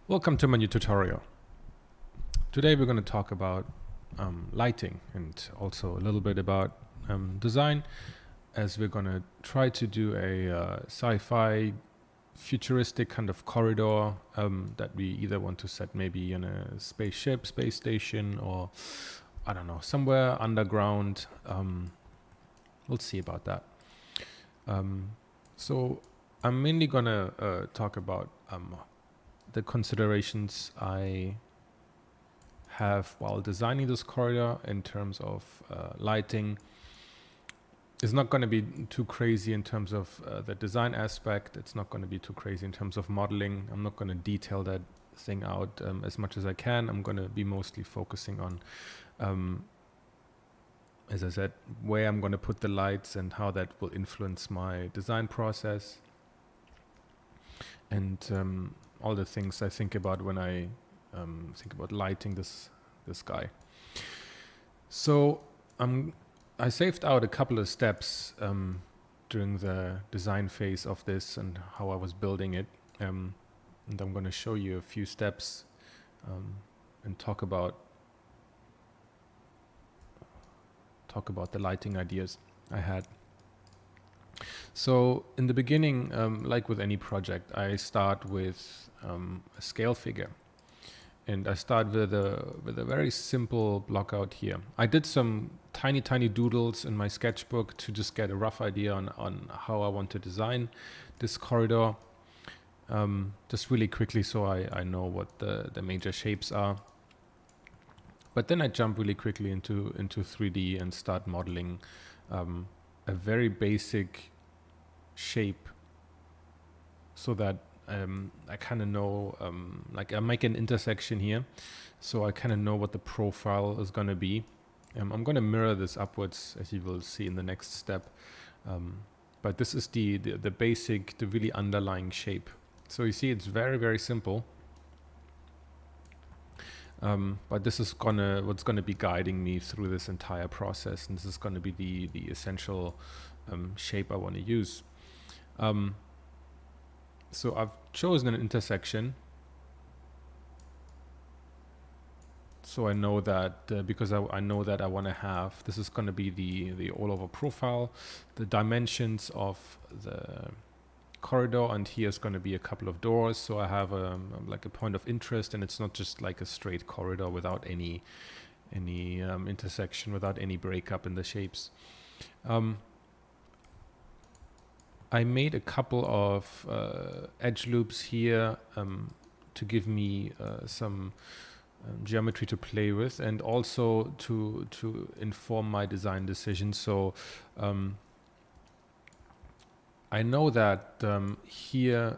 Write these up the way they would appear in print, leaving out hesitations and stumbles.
Welcome to my new tutorial. Today we're going to talk about lighting and also a little bit about design, as we're going to try to do a sci-fi futuristic kind of corridor that we either want to set maybe in a spaceship, space station, or I don't know, somewhere underground. We'll see about that. So I'm mainly going to talk about the considerations I have while designing this corridor in terms of lighting. It's not going to be too crazy in terms of the design aspect. It's not going to be too crazy in terms of modeling. I'm not going to detail that thing out as much as I can. I'm going to be mostly focusing on, as I said, where I'm going to put the lights and how that will influence my design process. And all the things I think about when I think about lighting this guy. So I saved out a couple of steps during the design phase of this and how I was building it, and I'm going to show you a few steps and talk about the lighting ideas I had. So in the beginning, like with any project, I start with a scale figure, and I start with a very simple block out here. I did some tiny doodles in my sketchbook to just get a rough idea on how I want to design this corridor, just really quickly, so I know what the major shapes are. But then I jump really quickly into 3D and start modeling a very basic shape, so that I kind of know, like I make an intersection here, so I kind of know what the profile is going to be. I'm going to mirror this upwards, as you will see in the next step. But this is the basic, the really underlying shape. So you see, it's very simple. But this is what's gonna be guiding me through this entire process, and this is gonna be the essential shape I want to use. So I've chosen an intersection, so I know that because I know that I want to have, this is going to be the all over profile, the dimensions of the corridor, and here's going to be a couple of doors, so I have like a point of interest, and it's not just like a straight corridor without any intersection, without any breakup in the shapes. I made a couple of edge loops here to give me some geometry to play with, and also to inform my design decisions. So I know that here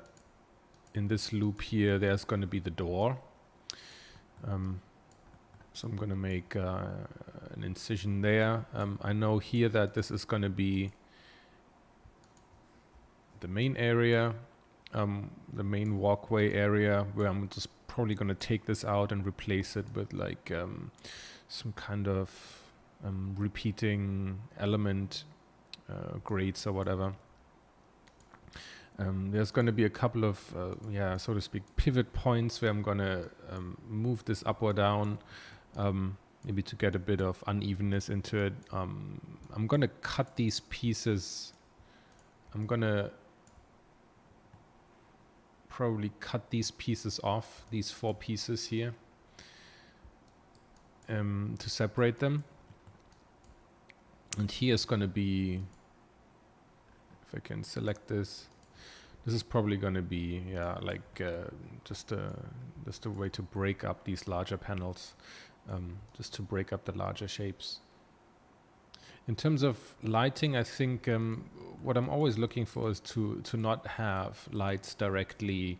in this loop here, there's going to be the door. So I'm going to make an incision there. I know here that this is going to be the main area, the main walkway area, where I'm just probably going to take this out and replace it with like some kind of repeating element, grades or whatever. There's going to be a couple of, so to speak, pivot points where I'm going to move this up or down, maybe to get a bit of unevenness into it. I'm going to cut these pieces. I'm going to probably cut these pieces off, these 4 pieces here, to separate them. And here's going to be, if I can select this, this is probably going to be, like just a way to break up these larger panels, just to break up the larger shapes. In terms of lighting, I think what I'm always looking for is to not have lights directly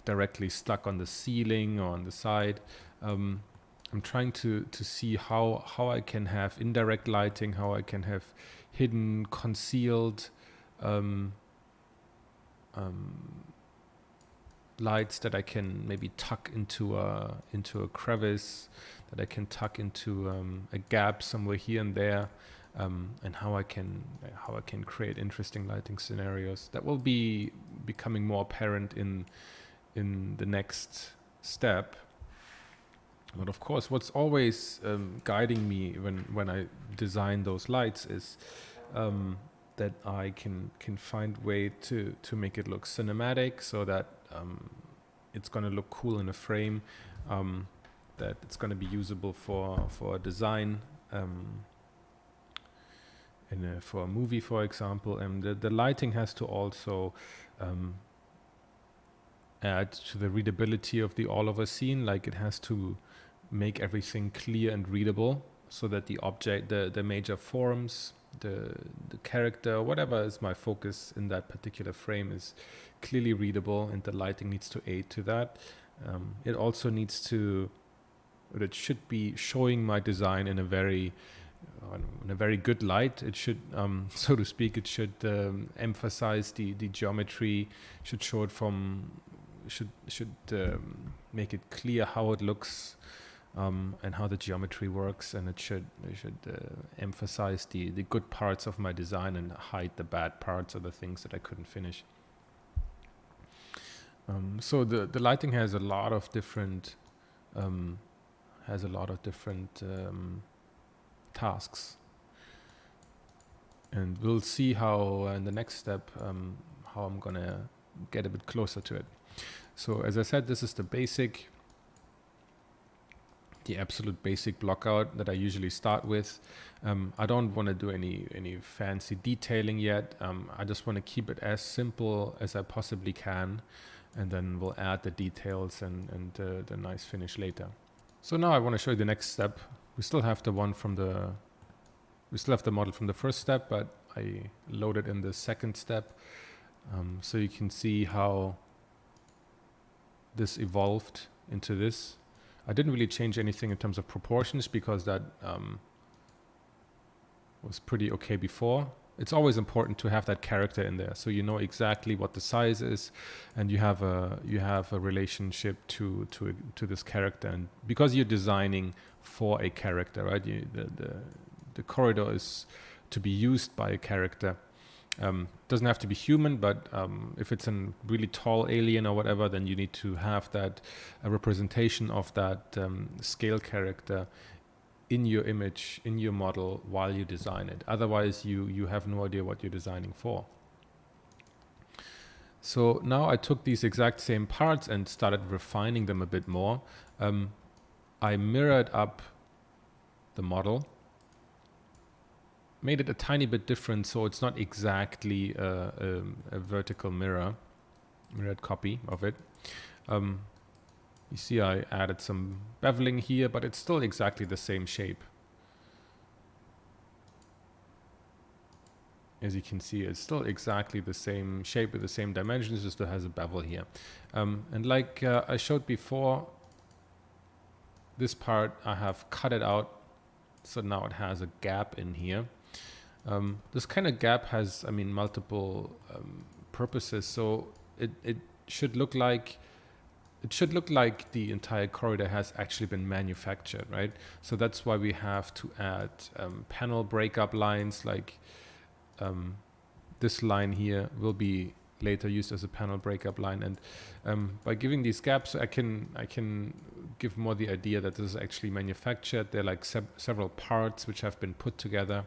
directly stuck on the ceiling or on the side. I'm trying to see how I can have indirect lighting, how I can have hidden, concealed lights that I can maybe tuck into a crevice, that I can tuck into a gap somewhere here and there, and how I can create interesting lighting scenarios that will be becoming more apparent in in the next step. But of course, what's always guiding me when I design those lights is that I can find way to make it look cinematic, so that it's going to look cool in a frame, that it's going to be usable for a design, for a movie, for example. And the lighting has to also add to the readability of the all-over scene. Like, it has to make everything clear and readable, so that the object, the major forms, the character, whatever is my focus in that particular frame, is clearly readable, and the lighting needs to aid to that. It also needs to, it should be showing my design in a very good light. It should, so to speak, it should emphasize the geometry, should show it from, should make it clear how it looks, and how the geometry works, and it should emphasize the good parts of my design and hide the bad parts or the things that I couldn't finish. So the lighting has a lot of different tasks, and we'll see how in the next step how I'm gonna get a bit closer to it. So as I said, this is the absolute basic blockout that I usually start with. I don't want to do any fancy detailing yet. I just want to keep it as simple as I possibly can, and then we'll add the details and the nice finish later. So now I want to show you the next step. We still have the model from the first step, but I loaded in the second step, so you can see how this evolved into this. I didn't really change anything in terms of proportions, because that was pretty okay before. It's always important to have that character in there, so you know exactly what the size is, and you have a relationship to this character. And because you're designing for a character, right? The corridor is to be used by a character. Doesn't have to be human, but if it's a really tall alien or whatever, then you need to have that representation of that scale character in your image, in your model, while you design it. Otherwise, you have no idea what you're designing for. So now I took these exact same parts and started refining them a bit more. I mirrored up the model, made it a tiny bit different, so it's not exactly a vertical mirrored copy of it. You see I added some beveling here, but it's still exactly the same shape. As you can see, it's still exactly the same shape with the same dimensions, just it has a bevel here. And like I showed before, this part I have cut it out, so now it has a gap in here. This kind of gap has, multiple purposes. So it should look like the entire corridor has actually been manufactured, right? So that's why we have to add panel breakup lines. Like this line here will be later used as a panel breakup line, and by giving these gaps, I can give more the idea that this is actually manufactured. They're like several parts which have been put together.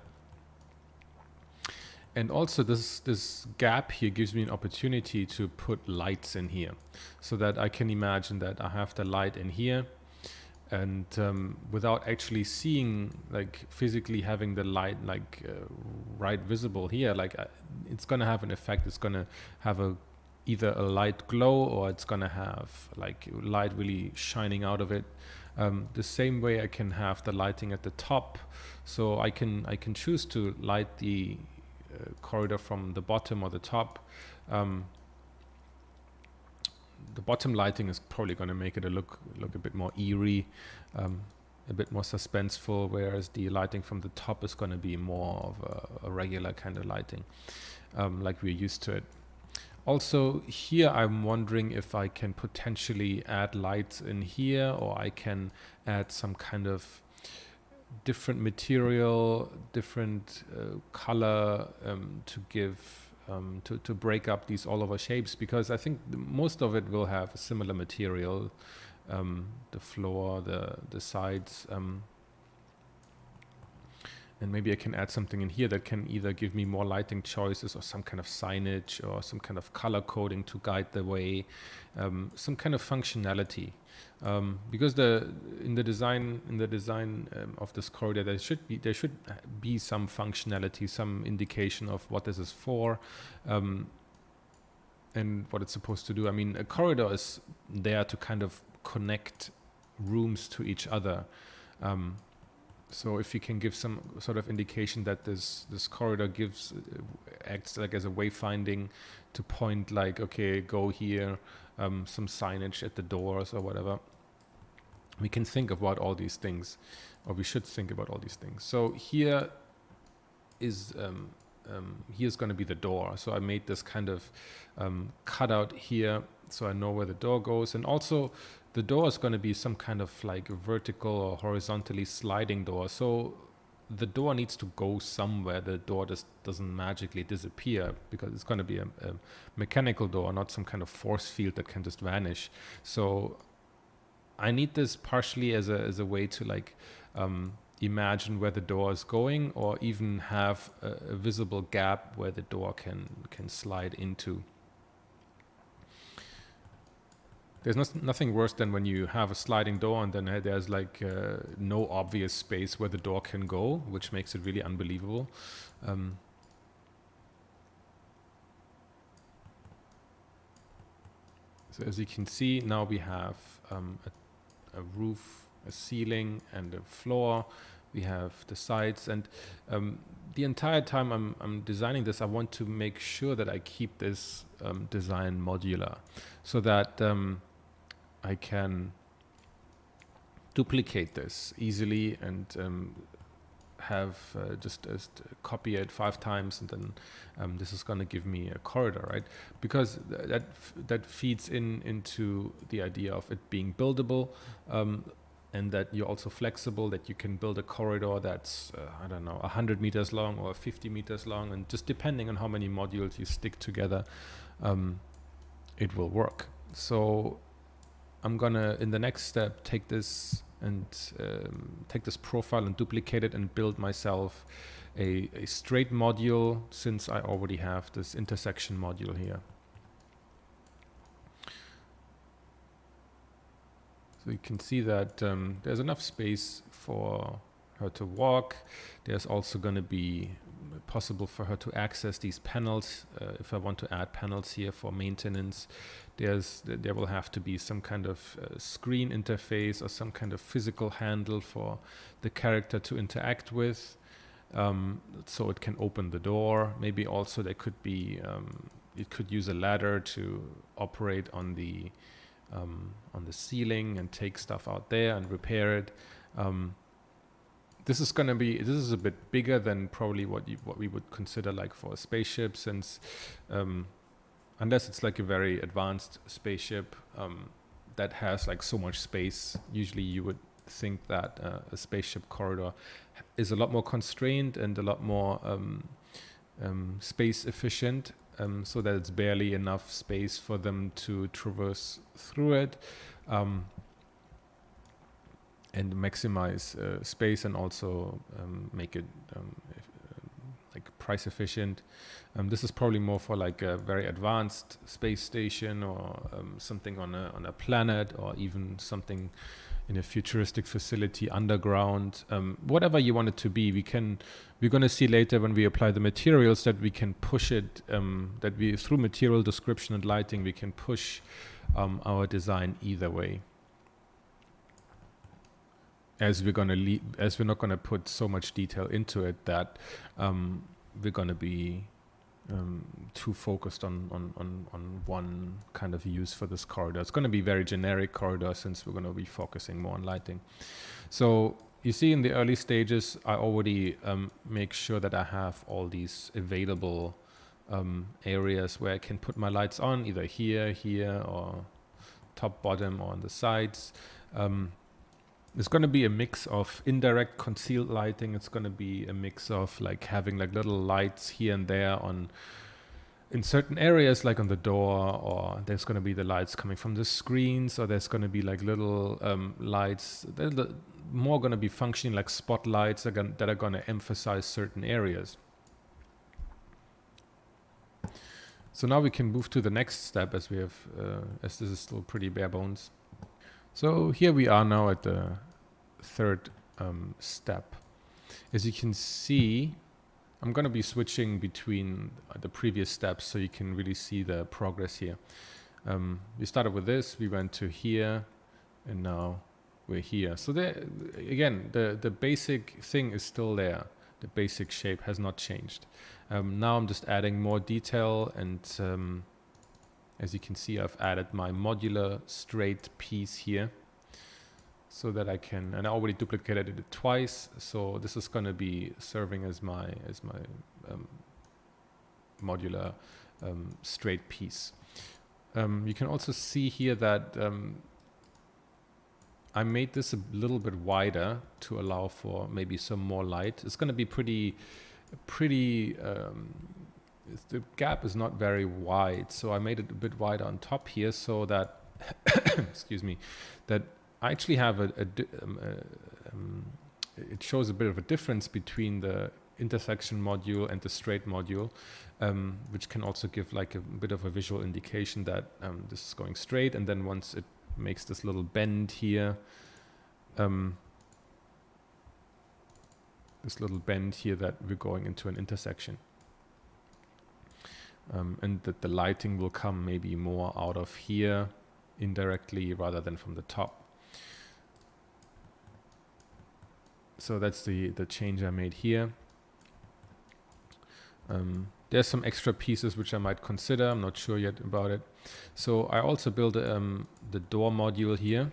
And also this gap here gives me an opportunity to put lights in here, so that I can imagine that I have the light in here, and without actually seeing, like physically having the light right visible here, it's gonna have an effect. It's gonna have either a light glow, or it's gonna have like light really shining out of it. The same way I can have the lighting at the top, so I can choose to light the corridor from the bottom or the top. The bottom lighting is probably going to make it look a bit more eerie, a bit more suspenseful, whereas the lighting from the top is going to be more of a regular kind of lighting, like we're used to it. Also here I'm wondering if I can potentially add lights in here, or I can add some kind of different material, different color, to give to break up these all over shapes, because I think most of it will have a similar material, the floor, the sides, and maybe I can add something in here that can either give me more lighting choices or some kind of signage or some kind of color coding to guide the way, some kind of functionality. Because in the design of this corridor, there should be some functionality, some indication of what this is for, and what it's supposed to do. I mean, a corridor is there to kind of connect rooms to each other. So if you can give some sort of indication that this corridor acts like as a wayfinding to point like, okay, go here, some signage at the doors or whatever, we can think about all these things, or we should think about all these things. So here is here's going to be the door. So I made this kind of cutout here, so I know where the door goes, and also the door is going to be some kind of like a vertical or horizontally sliding door. So the door needs to go somewhere. The door just doesn't magically disappear, because it's going to be a mechanical door, not some kind of force field that can just vanish. So I need this partially as a way to like imagine where the door is going, or even have a visible gap where the door can slide into. There's nothing worse than when you have a sliding door and then there's like no obvious space where the door can go, which makes it really unbelievable. So as you can see, now we have a roof, a ceiling, and a floor. We have the sides, and the entire time I'm designing this, I want to make sure that I keep this design modular, so that I can duplicate this easily and have just copy it 5 times, and then this is going to give me a corridor, right? Because that feeds into the idea of it being buildable, and that you're also flexible, that you can build a corridor that's, I don't know, 100 meters long or 50 meters long, and just depending on how many modules you stick together, it will work. So I'm gonna, in the next step, take this and take this profile and duplicate it and build myself a straight module, since I already have this intersection module here. So you can see that there's enough space for her to walk. There's also going to be possible for her to access these panels. If I want to add panels here for maintenance, there will have to be some kind of screen interface or some kind of physical handle for the character to interact with, so it can open the door. Maybe also there could be, it could use a ladder to operate on the ceiling and take stuff out there and repair it. This is a bit bigger than probably what we would consider like for a spaceship, since unless it's like a very advanced spaceship that has like so much space, usually you would think that a spaceship corridor is a lot more constrained and a lot more space efficient, so that it's barely enough space for them to traverse through it, and maximize space, and also make it like price efficient. This is probably more for like a very advanced space station, or something on a planet, or even something in a futuristic facility underground. Whatever you want it to be, we're going to see later when we apply the materials that we can push it, that we, through material description and lighting, we can push our design either way. As we're not going to put so much detail into it that we're going to be too focused on one kind of use for this corridor. It's going to be very generic corridor, since we're going to be focusing more on lighting. So you see, in the early stages, I already make sure that I have all these available areas where I can put my lights on, either here, or top, bottom, or on the sides. It's going to be a mix of indirect concealed lighting. It's going to be a mix of like having like little lights here and there on in certain areas, like on the door, or there's going to be the lights coming from the screens, or there's going to be like little lights. They're more going to be functioning like spotlights that are going to emphasize certain areas. So now we can move to the next step, as we have, as this is still pretty bare bones. So here we are now at the third step. As you can see, I'm going to be switching between the previous steps so you can really see the progress here. We started with this, we went to here, and now we're here. So there, again, the basic thing is still there. The basic shape has not changed. Now I'm just adding more detail, and as you can see, I've added my modular straight piece here, so that I can, and I already duplicated it twice, so this is going to be serving as my modular straight piece. You can also see here that I made this a little bit wider to allow for maybe some more light. It's going to be pretty, the gap is not very wide, so I made it a bit wider on top here so that, excuse me, that I actually have it shows a bit of a difference between the intersection module and the straight module, which can also give like a bit of a visual indication that this is going straight, and then once it makes this little bend here, that we're going into an intersection. And that the lighting will come maybe more out of here indirectly rather than from the top. So that's the change I made here. There's some extra pieces which I might consider. I'm not sure yet about it. So I also built the door module here.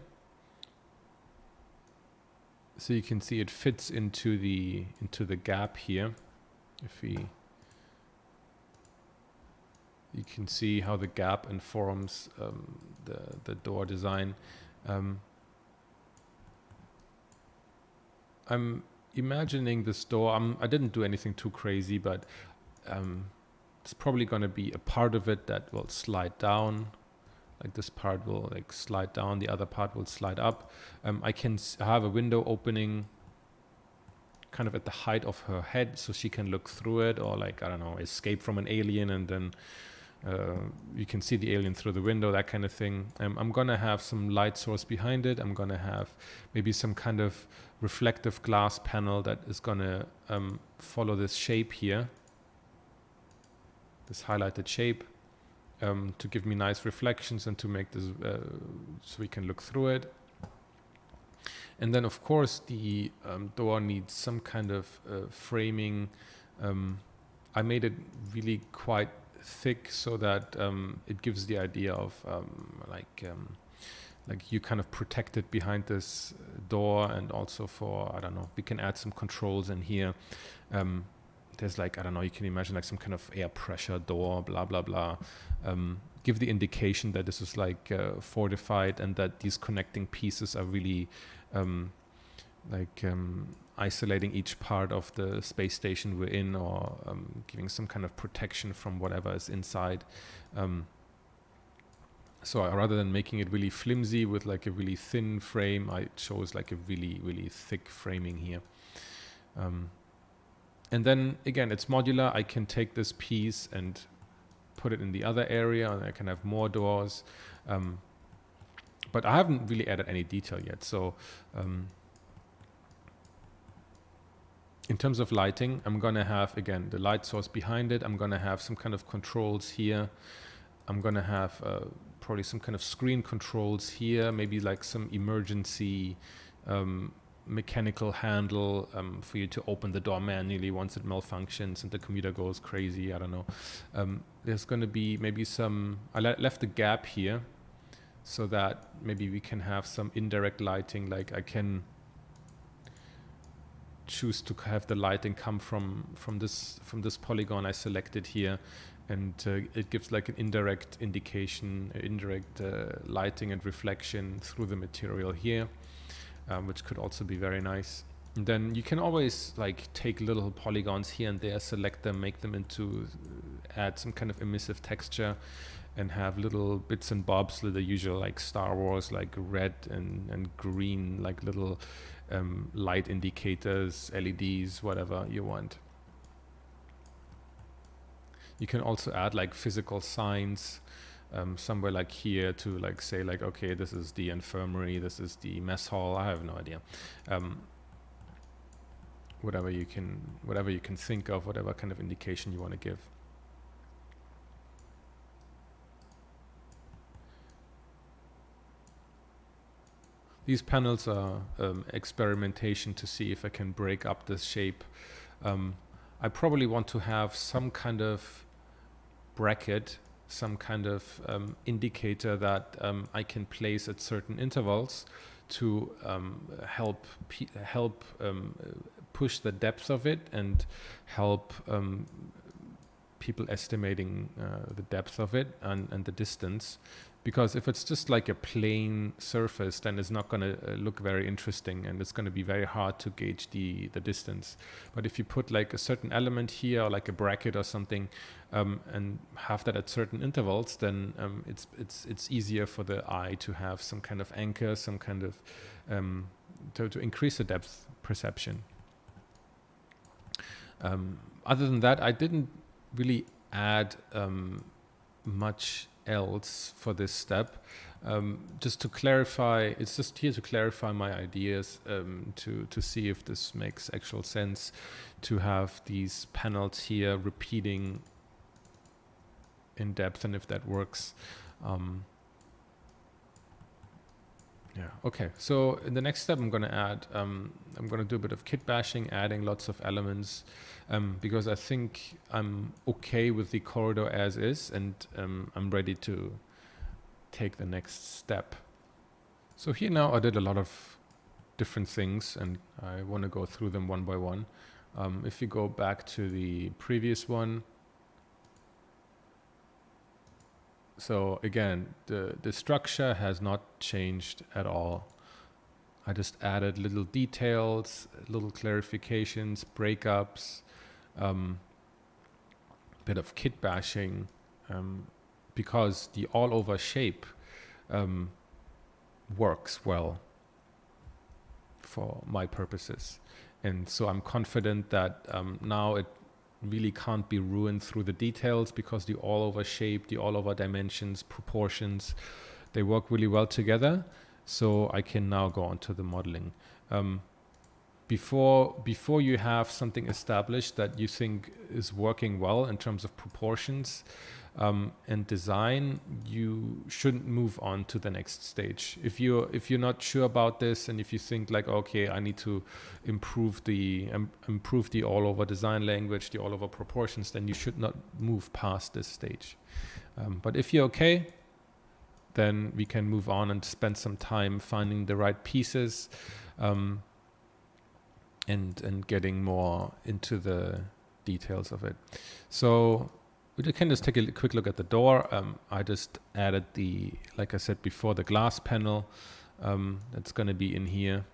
So you can see it fits into the gap here. If you can see how the gap informs the door design. I'm imagining this door, I didn't do anything too crazy, but it's probably going to be a part of it that will slide down. Like this part will like slide down, the other part will slide up. I can have a window opening kind of at the height of her head so she can look through it, or like, I don't know, escape from an alien and then you can see the alien through the window, that kind of thing. I'm going to have some light source behind it. I'm going to have maybe some kind of reflective glass panel that is going to follow this shape here, this highlighted shape, to give me nice reflections and to make this so we can look through it. And then of course the door needs some kind of framing. I made it really quite thick so that it gives the idea of like you kind of protected behind this door, and also for, I don't know, we can add some controls in here. There's like, I don't know, you can imagine like some kind of air pressure door, blah blah blah. Give the indication that this is like fortified, and that these connecting pieces are really isolating each part of the space station we're in, or giving some kind of protection from whatever is inside. So rather than making it really flimsy with like a really thin frame, I chose like a really, really thick framing here. And then again, it's modular. I can take this piece and put it in the other area, and I can have more doors. But I haven't really added any detail yet. So in terms of lighting, I'm going to have, again, the light source behind it. I'm going to have some kind of controls here. I'm going to have probably some kind of screen controls here, maybe like some emergency mechanical handle for you to open the door manually once it malfunctions and the computer goes crazy. I don't know. There's going to be maybe some, I left a gap here so that maybe we can have some indirect lighting, like I can choose to have the lighting come from this polygon I selected here, and it gives like an indirect indication, indirect lighting and reflection through the material here, which could also be very nice. And then you can always like take little polygons here and there, select them, make them into add some kind of emissive texture and have little bits and bobs, the usual like Star Wars, like red and green, like little light indicators, LEDs, whatever you want. You can also add like physical signs somewhere like here to like say like, okay, this is the infirmary, this is the mess hall. I have no idea. Whatever you can think of, whatever kind of indication you want to give. These panels are experimentation to see if I can break up this shape. I probably want to have some kind of bracket, some kind of indicator that I can place at certain intervals to help push the depth of it and help people estimating the depth of it and the distance. Because if it's just like a plain surface, then it's not going to look very interesting, and it's going to be very hard to gauge the distance. But if you put like a certain element here, or like a bracket or something, and have that at certain intervals, then it's easier for the eye to have some kind of anchor, some kind of to increase the depth perception. Other than that, I didn't really add much else for this step. Just to clarify, it's just here to clarify my ideas, to see if this makes actual sense, to have these panels here repeating in depth, and if that works. Yeah, okay. So in the next step, I'm going to add, I'm going to do a bit of kit bashing, adding lots of elements, because I think I'm okay with the corridor as is, and I'm ready to take the next step. So here now I did a lot of different things, and I want to go through them one by one. If you go back to the previous one, so again, the structure has not changed at all. I just added little details, little clarifications, breakups, bit of kit bashing, because the all-over shape works well for my purposes. And so I'm confident that now it really can't be ruined through the details, because the all-over shape, the all-over dimensions, proportions, they work really well together. So I can now go on to the modeling. Before you have something established that you think is working well in terms of proportions and design, you shouldn't move on to the next stage. If you're not sure about this, and if you think like, okay, I need to improve the all-over design language, the all-over proportions, then you should not move past this stage. But if you're okay, then we can move on and spend some time finding the right pieces, and getting more into the details of it. So we can just take a quick look at the door. I just added like I said before, the glass panel that's going to be in here.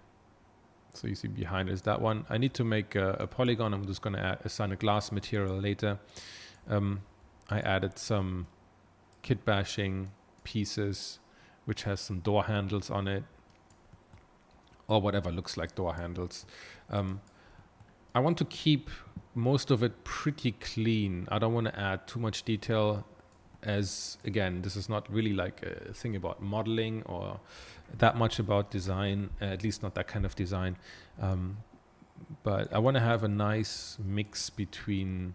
So you see behind is that one. I need to make a polygon. I'm just going to assign a glass material later. I added some kit bashing pieces, which has some door handles on it, or whatever looks like door handles. I want to keep most of it pretty clean. I don't want to add too much detail, as again, this is not really like a thing about modeling or that much about design, at least not that kind of design. But I want to have a nice mix between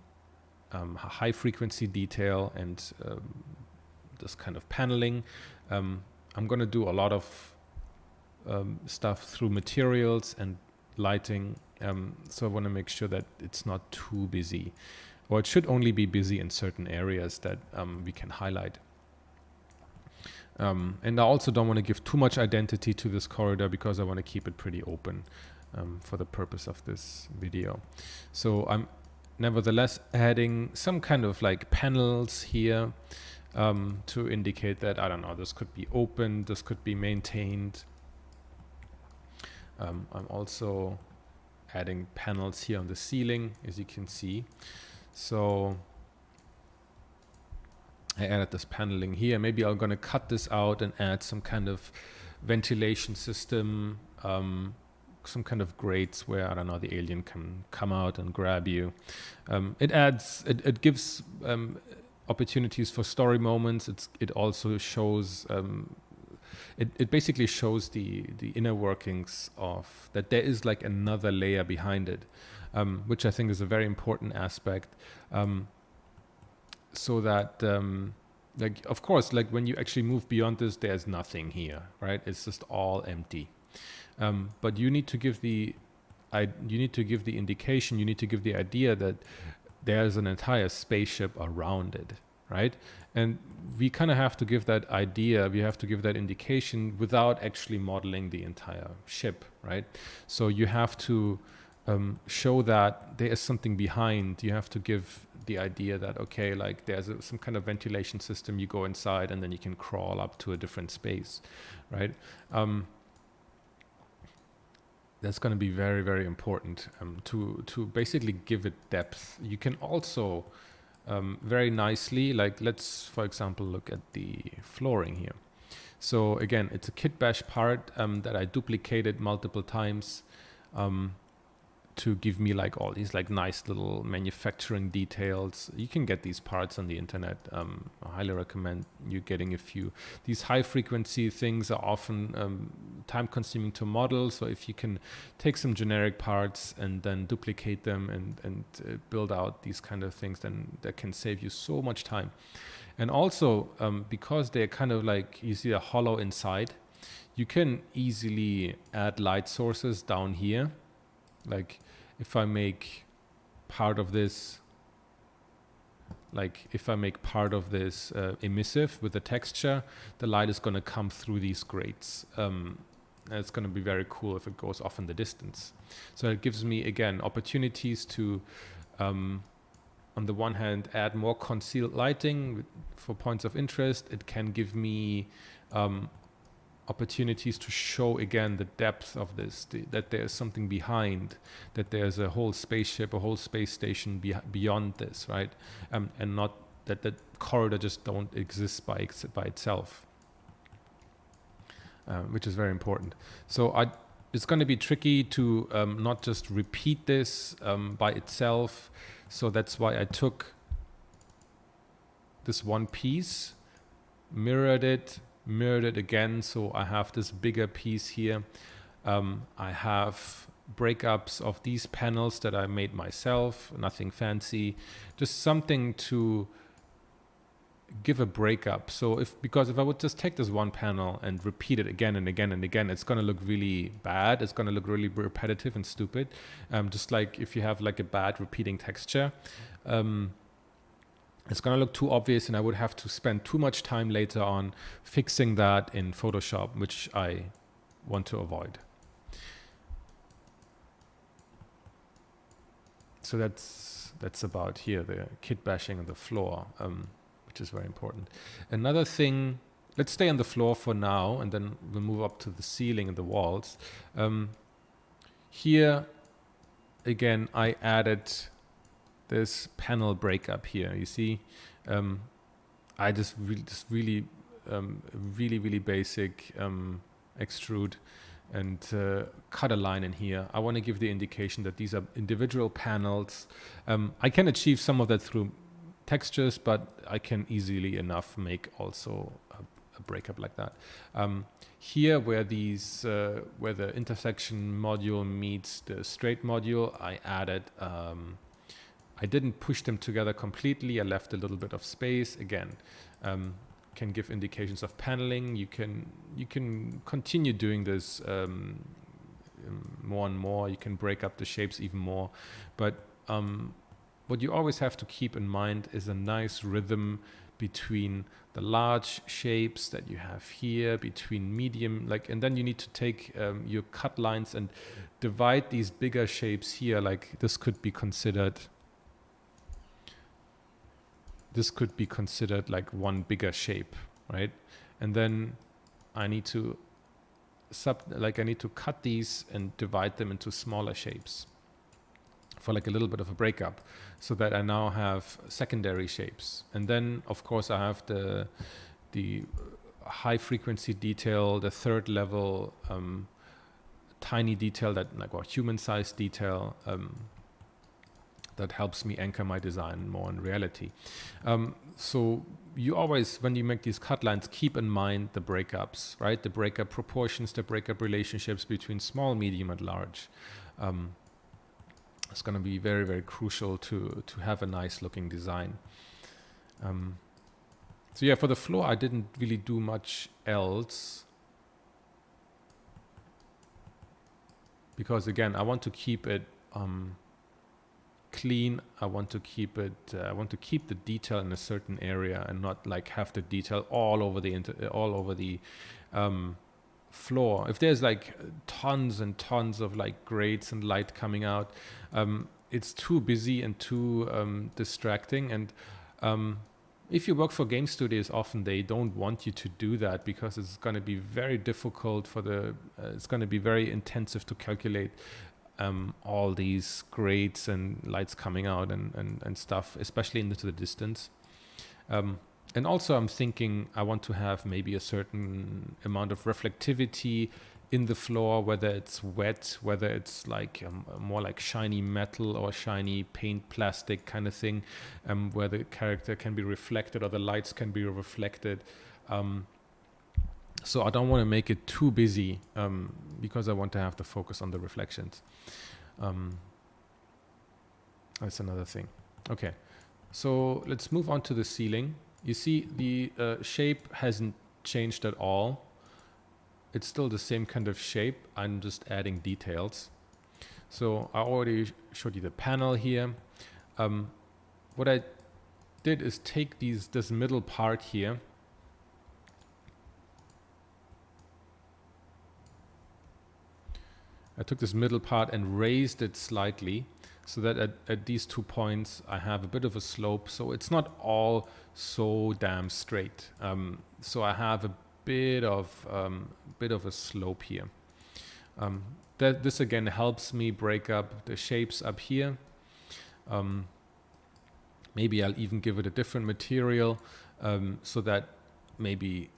high frequency detail and this kind of paneling. I'm going to do a lot of stuff through materials and lighting, so I want to make sure that it's not too busy, or it should only be busy in certain areas that we can highlight. And I also don't want to give too much identity to this corridor, because I want to keep it pretty open for the purpose of this video. So I'm nevertheless adding some kind of like panels here to indicate that, I don't know, this could be open, this could be maintained. I'm also adding panels here on the ceiling, as you can see. So I added this paneling here. Maybe I'm going to cut this out and add some kind of ventilation system, some kind of grates where, I don't know, the alien can come out and grab you. It gives opportunities for story moments. It also shows, it basically shows the inner workings of that there is like another layer behind it, which I think is a very important aspect. So that like, of course, like when you actually move beyond this, there's nothing here, right? It's just all empty. But you need to give the indication, you need to give the idea that there's an entire spaceship around it, right? And we kind of have to give that idea, we have to give that indication without actually modeling the entire ship, right? So you have to show that there is something behind. You have to give the idea that, okay, like there's some kind of ventilation system, you go inside and then you can crawl up to a different space, right? That's going to be very, very important to basically give it depth. You can also very nicely, like let's, for example, look at the flooring here. So again, it's a kit bash part that I duplicated multiple times to give me like all these like nice little manufacturing details. You can get these parts on the internet. I highly recommend you getting a few. These high frequency things are often time consuming to model. So if you can take some generic parts and then duplicate them and build out these kind of things, then that can save you so much time. And also because they're kind of like, you see a hollow inside, you can easily add light sources down here. Like if I make part of this, emissive with the texture, the light is going to come through these grates. And it's going to be very cool if it goes off in the distance. So it gives me, again, opportunities to, on the one hand, add more concealed lighting for points of interest. It can give me opportunities to show again the depth of this, that there's something behind, that there's a whole spaceship, a whole space station beyond this, right? And not that the corridor just don't exist by itself, which is very important. So it's going to be tricky to not just repeat this by itself. So that's why I took this one piece, mirrored it again, so I have this bigger piece here. I have breakups of these panels that I made myself, nothing fancy, just something to give a breakup. So because if I would just take this one panel and repeat it again and again and again, it's going to look really bad. It's going to look really repetitive and stupid. Just like if you have like a bad repeating texture, it's going to look too obvious, and I would have to spend too much time later on fixing that in Photoshop, which I want to avoid. So that's about here, the kit bashing on the floor, which is very important. Another thing, let's stay on the floor for now, and then we'll move up to the ceiling and the walls. Here, again, I added this panel breakup here. You see, I just really basic extrude and cut a line in here. I want to give the indication that these are individual panels. I can achieve some of that through textures, but I can easily enough make also a breakup like that. Here, where where the intersection module meets the straight module, I added. I didn't push them together completely. I left a little bit of space. Again, can give indications of paneling. You can continue doing this more and more. You can break up the shapes even more. But what you always have to keep in mind is a nice rhythm between the large shapes that you have here, between medium, and then you need to take your cut lines and divide these bigger shapes here. Like this could be considered like one bigger shape, right? And then I need to cut these and divide them into smaller shapes for like a little bit of a breakup, so that I now have secondary shapes. And then of course I have the high frequency detail, the third level tiny detail, that like, or human sized detail, that helps me anchor my design more in reality. So you always, when you make these cut lines, keep in mind the breakups, right? The breakup proportions, the breakup relationships between small, medium, and large. It's going to be very, very crucial to have a nice looking design. So yeah, for the floor, I didn't really do much else, because again, I want to keep it clean. I want to keep it. I want to keep the detail in a certain area and not like have the detail all over the floor. If there's like tons and tons of like grades and light coming out, it's too busy and too distracting. And if you work for game studios, often they don't want you to do that, because it's going to be very difficult for it's going to be very intensive to calculate all these grades and lights coming out and stuff, especially into the distance. And also I'm thinking I want to have maybe a certain amount of reflectivity in the floor, whether it's wet, whether it's like more like shiny metal or shiny paint plastic kind of thing, where the character can be reflected or the lights can be reflected. So I don't want to make it too busy, because I want to have the focus on the reflections. That's another thing. Okay, so let's move on to the ceiling. You see the shape hasn't changed at all. It's still the same kind of shape. I'm just adding details. So I already showed you the panel here. What I did is take this middle part here, I took this middle part and raised it slightly, so that at these 2 points I have a bit of a slope, so it's not all so damn straight. So I have a bit of a slope here. This again helps me break up the shapes up here. Maybe I'll even give it a different material, so that maybe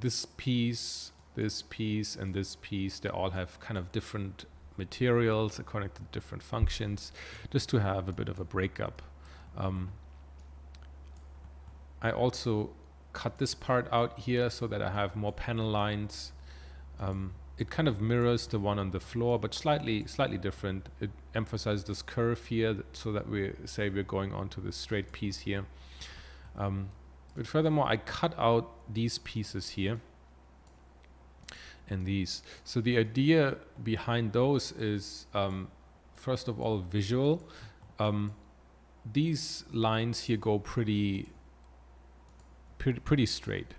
this piece, and this piece, they all have kind of different materials according to different functions, just to have a bit of a breakup. I also cut this part out here so that I have more panel lines. It kind of mirrors the one on the floor, but slightly different. It emphasizes this curve here, so that we say we're going on to this straight piece here. But furthermore, I cut out these pieces here and these. So the idea behind those is, first of all, visual. These lines here go pretty straight.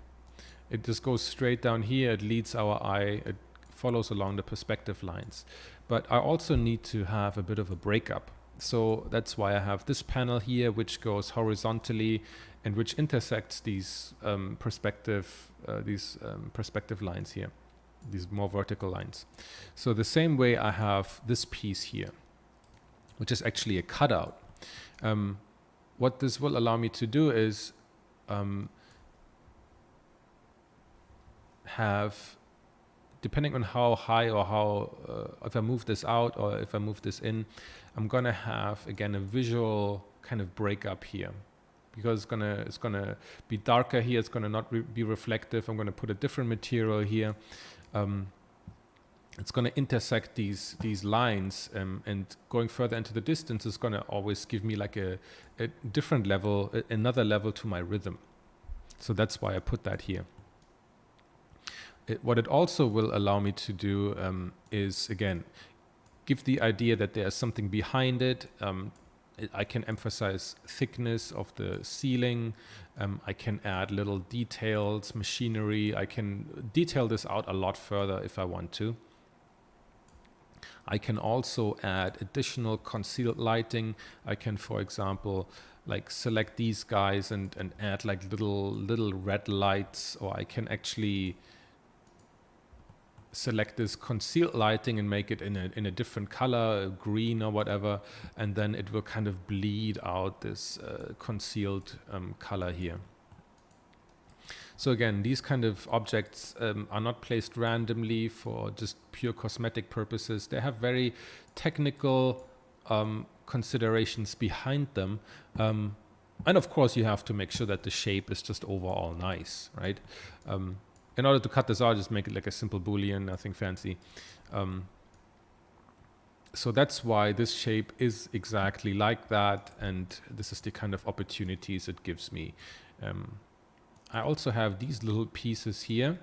It just goes straight down here. It leads our eye. It follows along the perspective lines. But I also need to have a bit of a breakup. So that's why I have this panel here, which goes horizontally and which intersects these perspective lines here, these more vertical lines. So the same way I have this piece here, which is actually a cutout. What this will allow me to do is have, depending on how high or how, if I move this out or if I move this in, I'm gonna have again a visual kind of breakup here, because it's gonna be darker here. It's gonna not be reflective. I'm gonna put a different material here. It's going to intersect these lines, and going further into the distance is going to always give me like a different level, another level to my rhythm. So that's why I put that here. What it also will allow me to do is, again, give the idea that there's something behind it. I can emphasize thickness of the ceiling. I can add little details, machinery. I can detail this out a lot further if I want to. I can also add additional concealed lighting. I can, for example, like select these guys and add like little red lights, or I can actually select this concealed lighting and make it in a different color, green or whatever, and then it will kind of bleed out this concealed color here. So again, these kind of objects are not placed randomly for just pure cosmetic purposes. They have very technical considerations behind them. And of course, you have to make sure that the shape is just overall nice, right? In order to cut this out, just make it like a simple Boolean, nothing fancy. So that's why this shape is exactly like that, and this is the kind of opportunities it gives me. I also have these little pieces here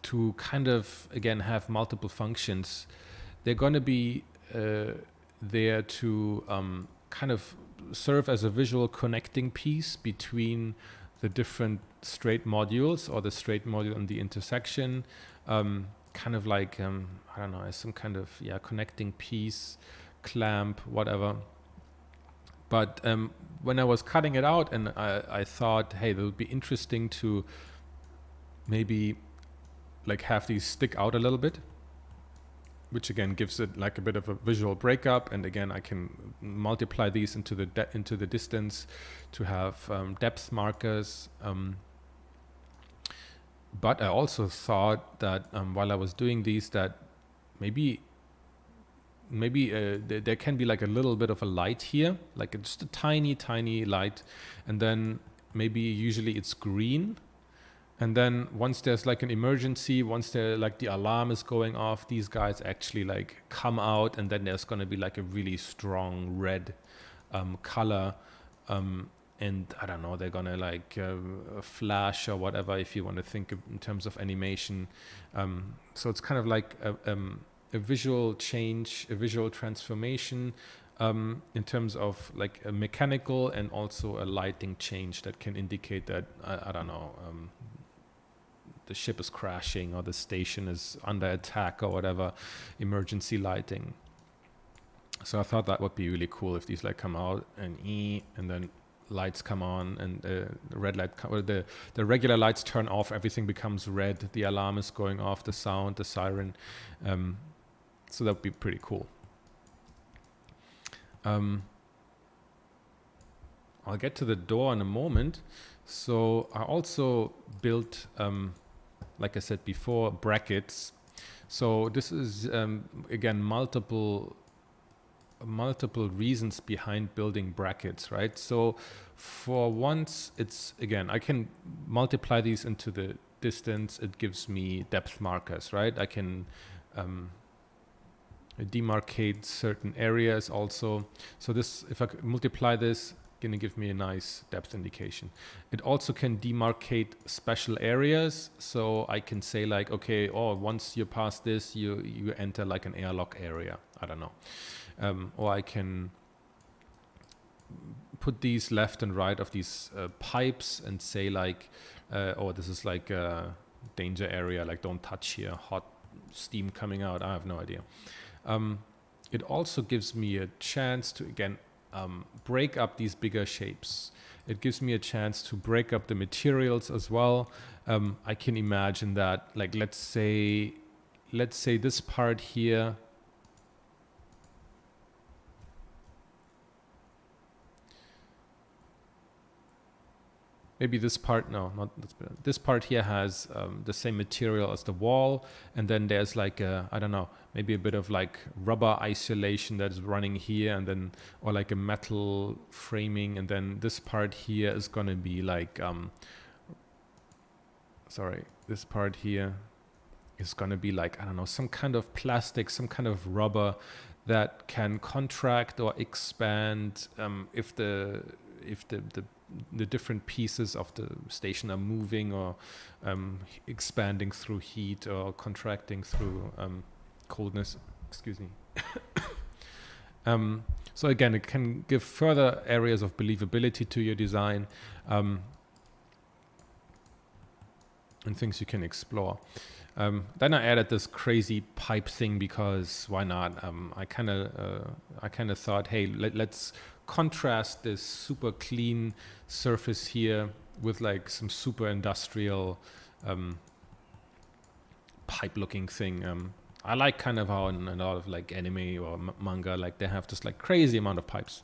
to kind of, again, have multiple functions. They're going to be there to kind of serve as a visual connecting piece between the different straight modules, or the straight module and the intersection, kind of like, I don't know, as some kind of, connecting piece, clamp, whatever. But when I was cutting it out, and I thought, hey, that would be interesting to maybe like have these stick out a little bit, which again gives it like a bit of a visual breakup. And again, I can multiply these into the distance to have depth markers. But I also thought that while I was doing these, that maybe there can be like a little bit of a light here, like just a tiny light, and then maybe usually it's green, and then once there's like an emergency, once the alarm is going off, these guys actually like come out, and then there's going to be like a really strong red color, and I don't know, they're gonna like flash or whatever, if you want to think in terms of animation. So it's kind of like a visual change, a visual transformation in terms of like a mechanical and also a lighting change that can indicate that, I don't know, the ship is crashing or the station is under attack or whatever, emergency lighting. So I thought that would be really cool if these like come out and then lights come on, and the red light, or the regular lights turn off, everything becomes red, the alarm is going off, the sound, the siren. So that would be pretty cool. I'll get to the door in a moment. So I also built, like I said before, brackets. So this is, again, multiple reasons behind building brackets, right? So for once, it's, again, I can multiply these into the distance. It gives me depth markers, right? I can demarcate certain areas also. So this, if I multiply this, going to give me a nice depth indication. It also can demarcate special areas. So I can say like, okay, once you pass this, you enter like an airlock area. I don't know. Or I can put these left and right of these pipes and say like, this is like a danger area, like don't touch here, hot steam coming out. I have no idea. It also gives me a chance to, again, break up these bigger shapes. It gives me a chance to break up the materials as well. I can imagine that, like, let's say this part here, maybe this part, no, not this part here has the same material as the wall, and then there's like I don't know, maybe a bit of like rubber isolation that's running here, and then, or like a metal framing, and then this part here is gonna be like, this part here is gonna be like, I don't know, some kind of plastic, some kind of rubber that can contract or expand if the different pieces of the station are moving or expanding through heat or contracting through coldness. Excuse me. So again, it can give further areas of believability to your design and things you can explore. Then I added this crazy pipe thing because why not? I kind of thought, hey, let's contrast this super clean surface here with like some super industrial pipe looking thing. I like kind of how in a lot of like anime or manga, like they have this like crazy amount of pipes,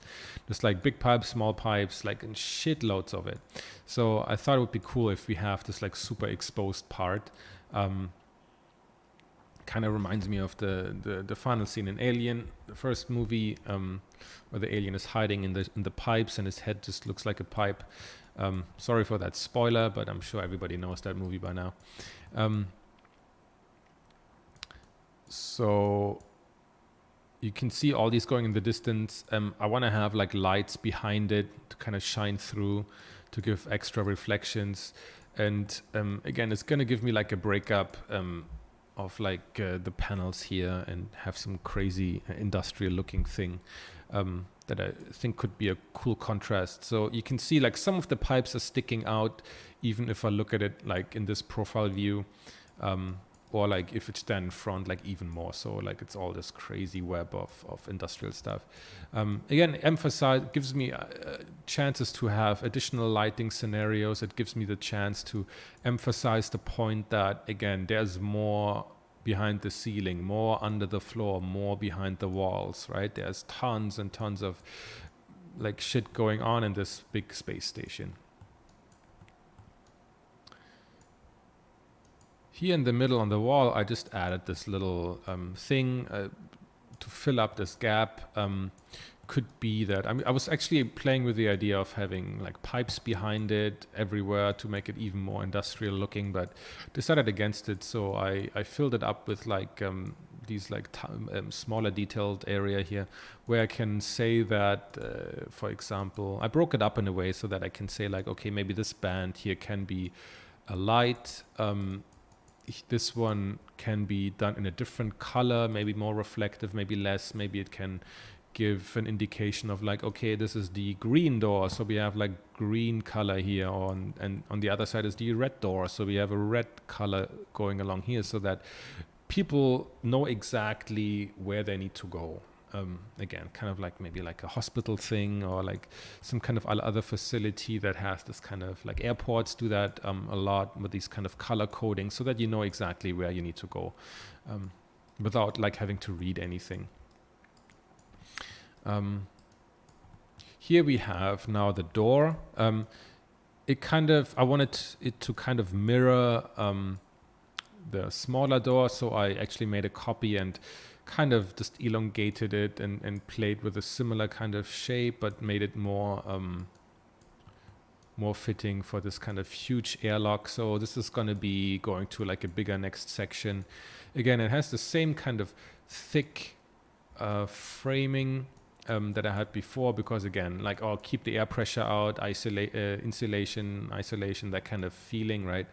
just like big pipes, small pipes, like and shitloads of it. So I thought it would be cool if we have this like super exposed part. Kind of reminds me of the final scene in Alien, the first movie, where the alien is hiding in the pipes and his head just looks like a pipe. Sorry for that spoiler, but I'm sure everybody knows that movie by now. So you can see all these going in the distance. I want to have like lights behind it to kind of shine through, to give extra reflections. And again, it's going to give me like a breakup of like the panels here and have some crazy industrial looking thing that I think could be a cool contrast. So you can see like some of the pipes are sticking out, even if I look at it like in this profile view, or like if it's then in front, like even more so, like it's all this crazy web of industrial stuff. Again, gives me chances to have additional lighting scenarios. It gives me the chance to emphasize the point that, again, there's more behind the ceiling, more under the floor, more behind the walls, right? There's tons and tons of like shit going on in this big space station. Here in the middle on the wall, I just added this little thing to fill up this gap. Could be that, I mean, I was actually playing with the idea of having like pipes behind it everywhere to make it even more industrial looking, but decided against it. So I filled it up with like these like smaller detailed area here where I can say that, for example, I broke it up in a way so that I can say like, okay, maybe this band here can be a light. This one can be done in a different color, maybe more reflective, maybe less. Maybe it can give an indication of like, okay, this is the green door, so we have like green color here, and on the other side is the red door, so we have a red color going along here, so that people know exactly where they need to go. Again, kind of like maybe like a hospital thing, or like some kind of other facility that has this kind of like, airports do that a lot with these kind of color coding, so that you know exactly where you need to go without like having to read anything. Here we have now the door. I wanted it to kind of mirror the smaller door, so I actually made a copy and kind of just elongated it and played with a similar kind of shape, but made it more fitting for this kind of huge airlock. So this is going to be going to like a bigger next section. Again, it has the same kind of thick framing that I had before, because again, like, I'll keep the air pressure out, insulation, isolation, that kind of feeling, right?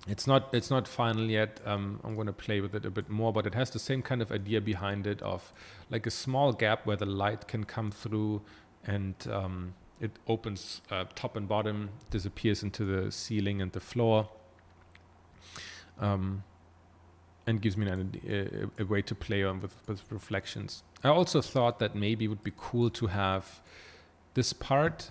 It's not final yet. I'm going to play with it a bit more, but it has the same kind of idea behind it of like a small gap where the light can come through, and it opens top and bottom, disappears into the ceiling and the floor, and gives me a way to play on with reflections. I also thought that maybe it would be cool to have this part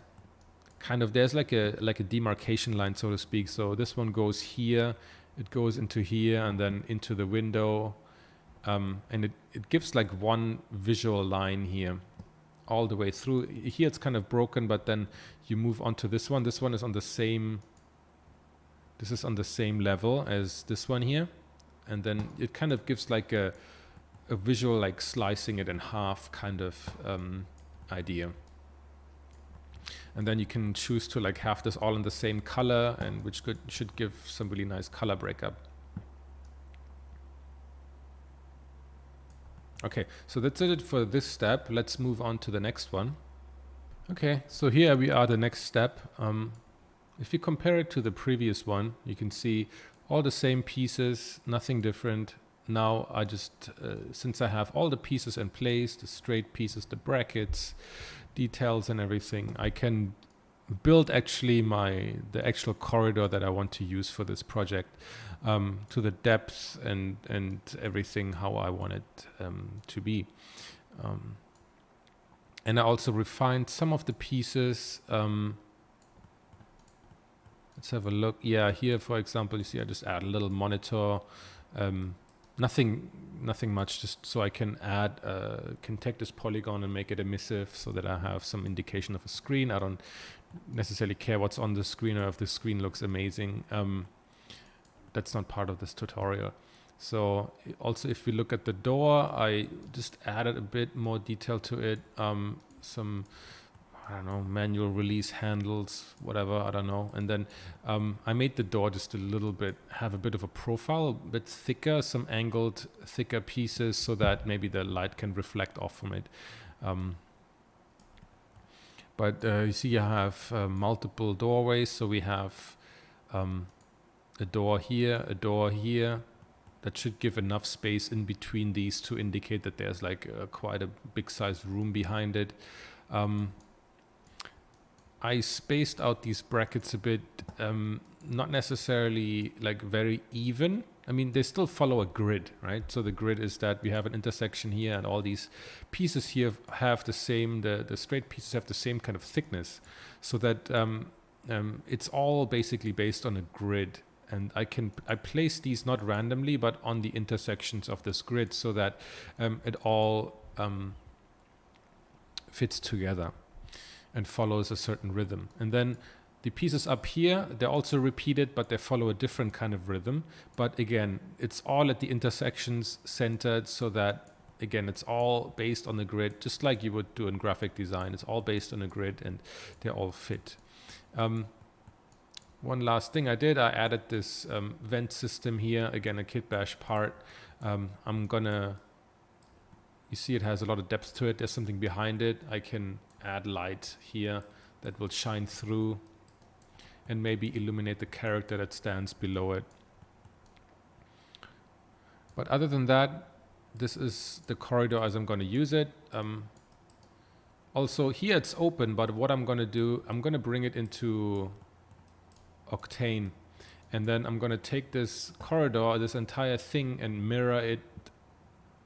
kind of, there's like a demarcation line, so to speak. So this one goes here, it goes into here, and then into the window, and it gives like one visual line here all the way through. Here it's kind of broken, but then you move on to this one. This one is on the same, this is on the same level as this one here, and then it kind of gives like a visual, like slicing it in half kind of idea. And then you can choose to like have this all in the same color, and which should give some really nice color breakup. Okay, so that's it for this step. Let's move on to the next one. Okay, so here we are, the next step. If you compare it to the previous one, you can see all the same pieces, nothing different. Now I just, since I have all the pieces in place, the straight pieces, the brackets, details and everything, I can build actually the actual corridor that I want to use for this project, to the depth and everything how I want it to be. And I also refined some of the pieces. Let's have a look. Yeah, here, for example, you see I just add a little monitor. Nothing much, just so I can add, can take this polygon and make it emissive so that I have some indication of a screen. I don't necessarily care what's on the screen or if the screen looks amazing. That's not part of this tutorial. So also if we look at the door, I just added a bit more detail to it. Some, I don't know, manual release handles, whatever, I don't know. And then I made the door just a little bit, have a bit of a profile, a bit thicker, some angled, thicker pieces so that maybe the light can reflect off from it. But you see I have multiple doorways. So we have a door here, a door here. That should give enough space in between these to indicate that there's like quite a big sized room behind it. I spaced out these brackets a bit, not necessarily like very even. I mean, they still follow a grid, right? So the grid is that we have an intersection here and all these pieces here have the same, the straight pieces have the same kind of thickness, so that it's all basically based on a grid. And I place these not randomly, but on the intersections of this grid so that it all fits together and follows a certain rhythm. And then the pieces up here, they're also repeated, but they follow a different kind of rhythm. But again, it's all at the intersections centered so that, again, it's all based on the grid, just like you would do in graphic design. It's all based on a grid and they all fit. One last thing I did, I added this vent system here, again, a kitbash part. You see it has a lot of depth to it. There's something behind it. I can add light here that will shine through and maybe illuminate the character that stands below it. But other than that, this is the corridor as I'm going to use it. Also here it's open, but what I'm going to do, I'm going to bring it into Octane, and then I'm going to take this corridor, this entire thing, and mirror it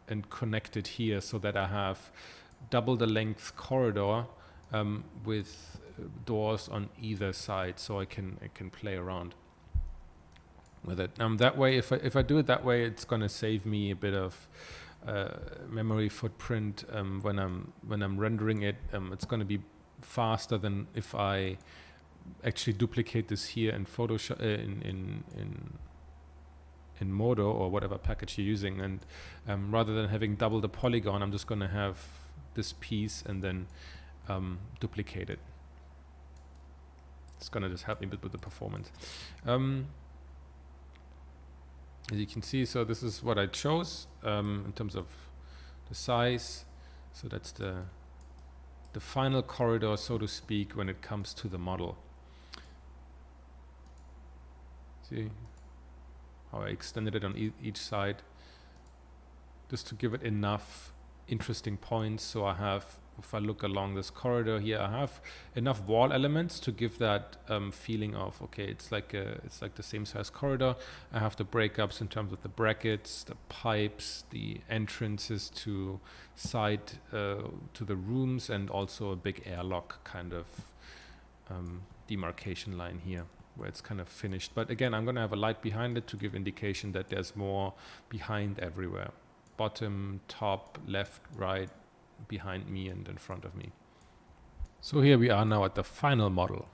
and connect it here so that I have double the length corridor with doors on either side, so I can play around with it. That way, if I do it that way, it's going to save me a bit of memory footprint when I'm rendering it. It's going to be faster than if I actually duplicate this here in Photoshop in Modo or whatever package you're using, and rather than having double the polygon, I'm just going to have this piece and then duplicate it. It's going to just help me a bit with the performance. As you can see, so this is what I chose in terms of the size. So that's the final corridor, so to speak, when it comes to the model. See how I extended it on each side, just to give it enough interesting points. So I have, if I look along this corridor here, I have enough wall elements to give that feeling of, okay, it's like the same size corridor. I have the breakups in terms of the brackets, the pipes, the entrances to side to the rooms, and also a big airlock kind of demarcation line here, where it's kind of finished. But again, I'm going to have a light behind it to give indication that there's more behind everywhere. Bottom, top, left, right, behind me and in front of me. So here we are now at the final model.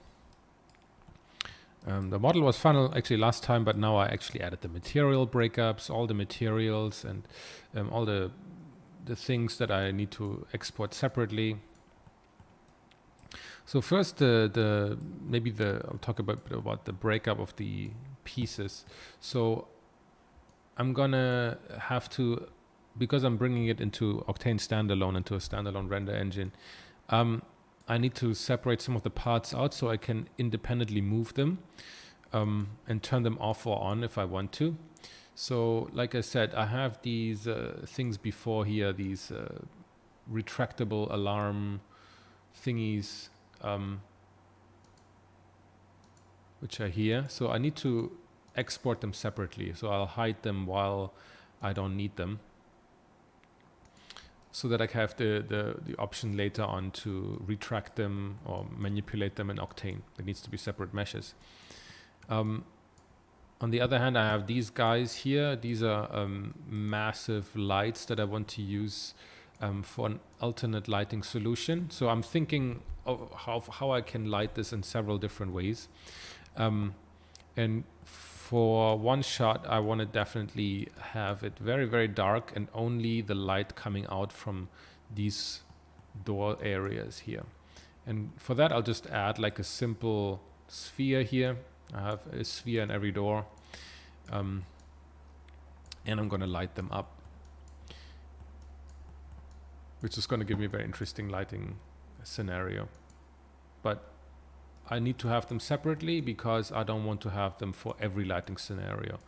The model was final actually last time, but now I actually added the material breakups, all the materials and all the things that I need to export separately. So first, I'll talk about the breakup of the pieces. So I'm gonna have to, because I'm bringing it into Octane standalone, into a standalone render engine, I need to separate some of the parts out so I can independently move them and turn them off or on if I want to. So like I said, I have these things before here, these retractable alarm thingies, which are here. So I need to export them separately. So I'll hide them while I don't need them, so that I can have the option later on to retract them or manipulate them in Octane. There needs to be separate meshes. On the other hand, I have these guys here. These are massive lights that I want to use for an alternate lighting solution. So I'm thinking of how I can light this in several different ways. And for one shot, I want to definitely have it very, very dark and only the light coming out from these door areas here. And for that, I'll just add like a simple sphere here. I have a sphere in every door. And I'm going to light them up, which is going to give me a very interesting lighting scenario. But I need to have them separately because I don't want to have them for every lighting scenario.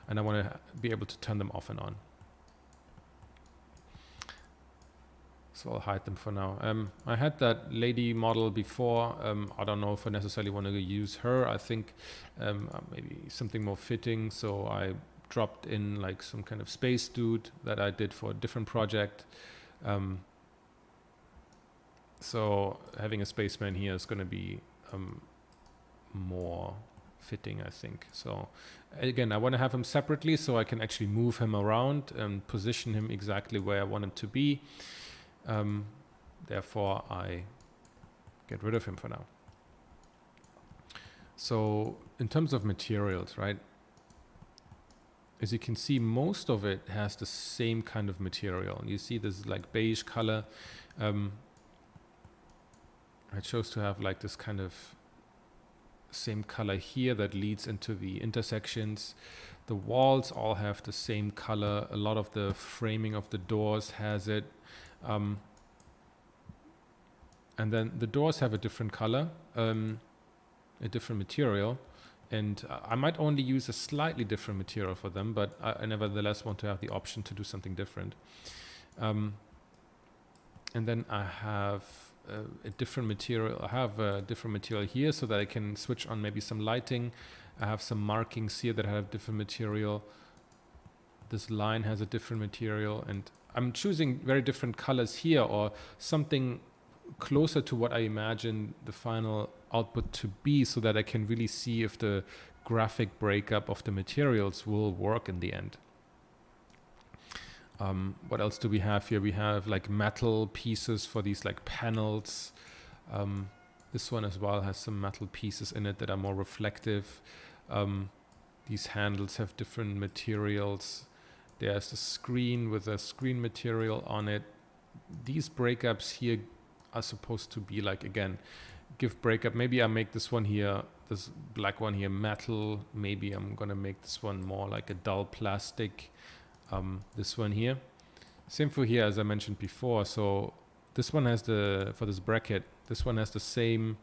And I want to be able to turn them off and on. So I'll hide them for now. I had that lady model before. I don't know if I necessarily want to use her. I think maybe something more fitting. So I dropped in like some kind of space dude that I did for a different project. So having a spaceman here is going to be more fitting, I think. So again, I want to have him separately so I can actually move him around and position him exactly where I want him to be. Therefore, I get rid of him for now. So in terms of materials, right? As you can see, most of it has the same kind of material. And you see this like beige color. I chose to have like this kind of same color here that leads into the intersections. The walls all have the same color. A lot of the framing of the doors has it. And then the doors have a different color, a different material, and I might only use a slightly different material for them, but I nevertheless want to have the option to do something different. And then I have a different material. I have a different material here so that I can switch on maybe some lighting. I have some markings here that have different material. This line has a different material, and I'm choosing very different colors here or something closer to what I imagine the final output to be so that I can really see if the graphic breakup of the materials will work in the end. What else do we have here? We have like metal pieces for these like panels. This one as well has some metal pieces in it that are more reflective. These handles have different materials. There's the screen with a screen material on it. These breakups here are supposed to be like, again, give breakup. Maybe I make this one here, this black one here, metal. Maybe I'm gonna make this one more like a dull plastic. This one here. Same for here as I mentioned before. So this one has for this bracket, this one has the same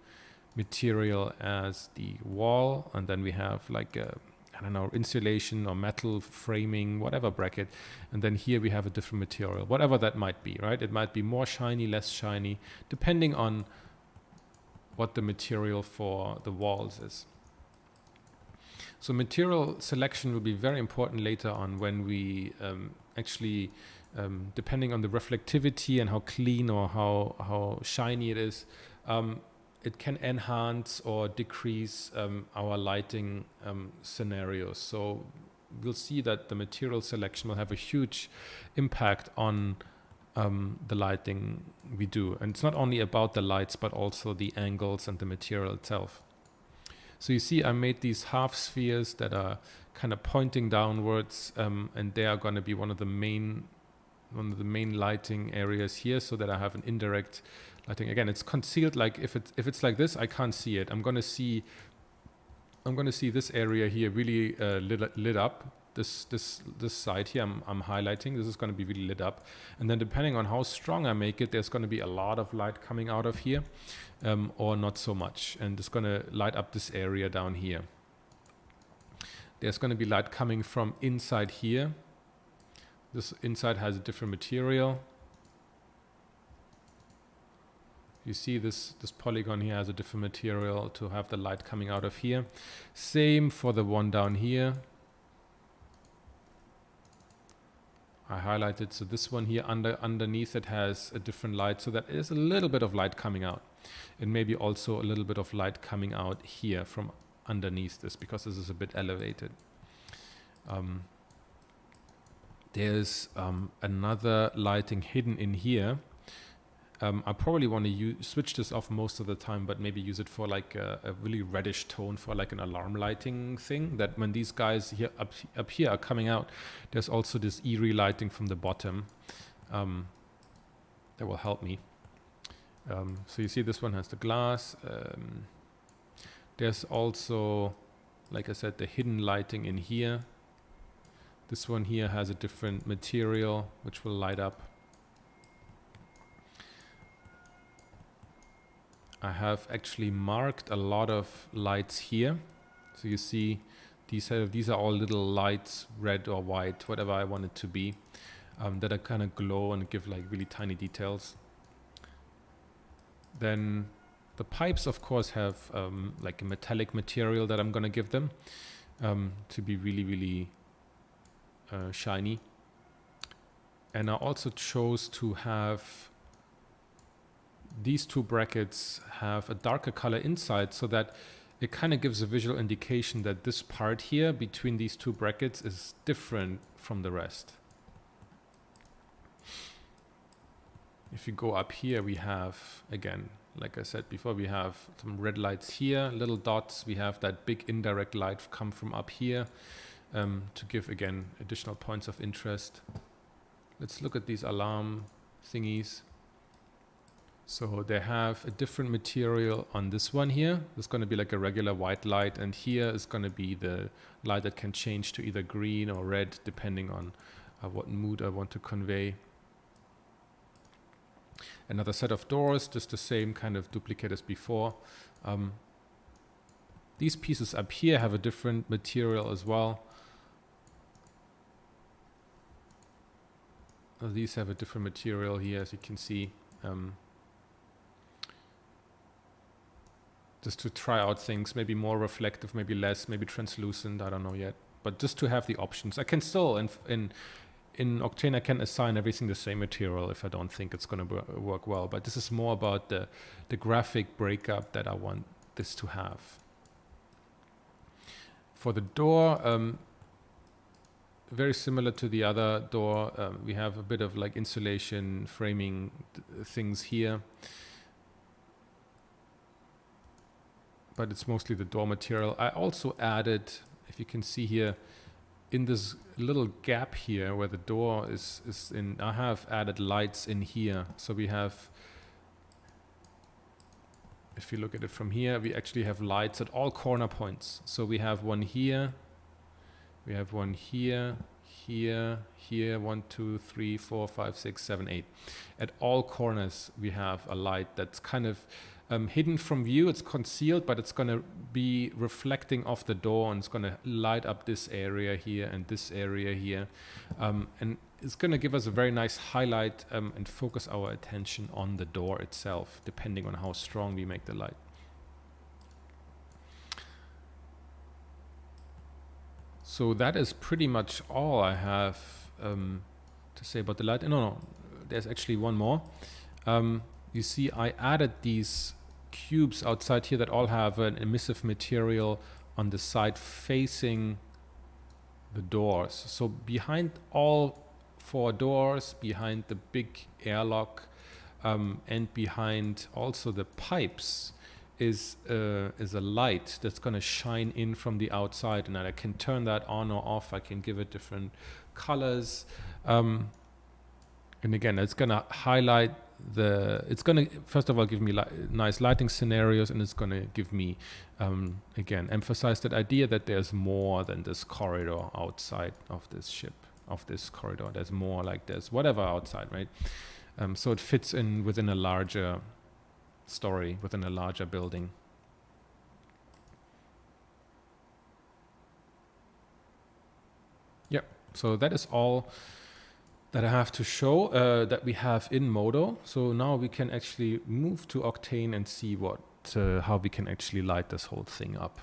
material as the wall. And then we have like a, I don't know, insulation or metal framing, whatever bracket. And then here we have a different material, whatever that might be, right? It might be more shiny, less shiny, depending on what the material for the walls is. So material selection will be very important later on when we actually, depending on the reflectivity and how clean or how shiny it is, it can enhance or decrease our lighting scenarios. So we'll see that the material selection will have a huge impact on the lighting we do. And it's not only about the lights, but also the angles and the material itself. So you see I made these half spheres that are kind of pointing downwards, and they are going to be one of the main lighting areas here, so that I have an indirect lighting. Again, it's concealed. Like if it's like this, I can't see it. I'm going to see this area here really lit up. This side here I'm highlighting. This is going to be really lit up, and then depending on how strong I make it, there's going to be a lot of light coming out of here, or not so much, and it's going to light up this area down here. There's going to be light coming from inside here. This inside has a different material. You see this polygon here has a different material to have the light coming out of here. Same for the one down here. I highlighted, so this one here underneath it has a different light, so that is a little bit of light coming out. And maybe also a little bit of light coming out here from underneath this because this is a bit elevated. There's another lighting hidden in here. I probably want to switch this off most of the time, but maybe use it for like a really reddish tone for like an alarm lighting thing, that when these guys here up here are coming out, there's also this eerie lighting from the bottom that will help me. So you see this one has the glass. There's also, like I said, the hidden lighting in here. This one here has a different material which will light up. I have actually marked a lot of lights here. So you see these are all little lights, red or white, whatever I want it to be, that are kind of glow and give like really tiny details. Then the pipes, of course, have like a metallic material that I'm going to give them to be really, really shiny. And I also chose to have these two brackets have a darker color inside, so that it kind of gives a visual indication that this part here between these two brackets is different from the rest. If you go up here, we have, again, like I said before, we have some red lights here, little dots. We have that big indirect light come from up here to give, again, additional points of interest. Let's look at these alarm thingies. So they have a different material on this one here. It's going to be like a regular white light, and here is going to be the light that can change to either green or red depending on what mood I want to convey. Another set of doors, just the same kind of duplicate as before. These pieces up here have a different material as well. These have a different material here, as you can see. Just to try out things, maybe more reflective, maybe less, maybe translucent, I don't know yet. But just to have the options. I can still, in Octane, I can assign everything the same material if I don't think it's going to work well. But this is more about the graphic breakup that I want this to have. For the door, very similar to the other door, we have a bit of like insulation framing things here. But it's mostly the door material. I also added, if you can see here, in this little gap here where the door is in, I have added lights in here. So we have, if you look at it from here, we actually have lights at all corner points. So we have one here, we have one here, here, 1, 2, 3, 4, 5, 6, 7, 8. At all corners we have a light that's kind of hidden from view. It's concealed, but it's going to be reflecting off the door, and it's going to light up this area here and this area here. And it's going to give us a very nice highlight and focus our attention on the door itself, depending on how strong we make the light. So that is pretty much all I have to say about the light. No, there's actually one more. You see, I added these cubes outside here that all have an emissive material on the side facing the doors. So behind all 4 doors, behind the big airlock, and behind also the pipes is a light that's going to shine in from the outside, and I can turn that on or off. I can give it different colors, and again, it's going to highlight it's going to first of all give me nice lighting scenarios, and it's going to give me again emphasize that idea that there's more than this corridor outside of this ship, of this corridor. There's more, like there's whatever outside, right? So it fits in within a larger story, within a larger building. Yep, so that is all that I have to show that we have in Modo. So now we can actually move to Octane and see how we can actually light this whole thing up.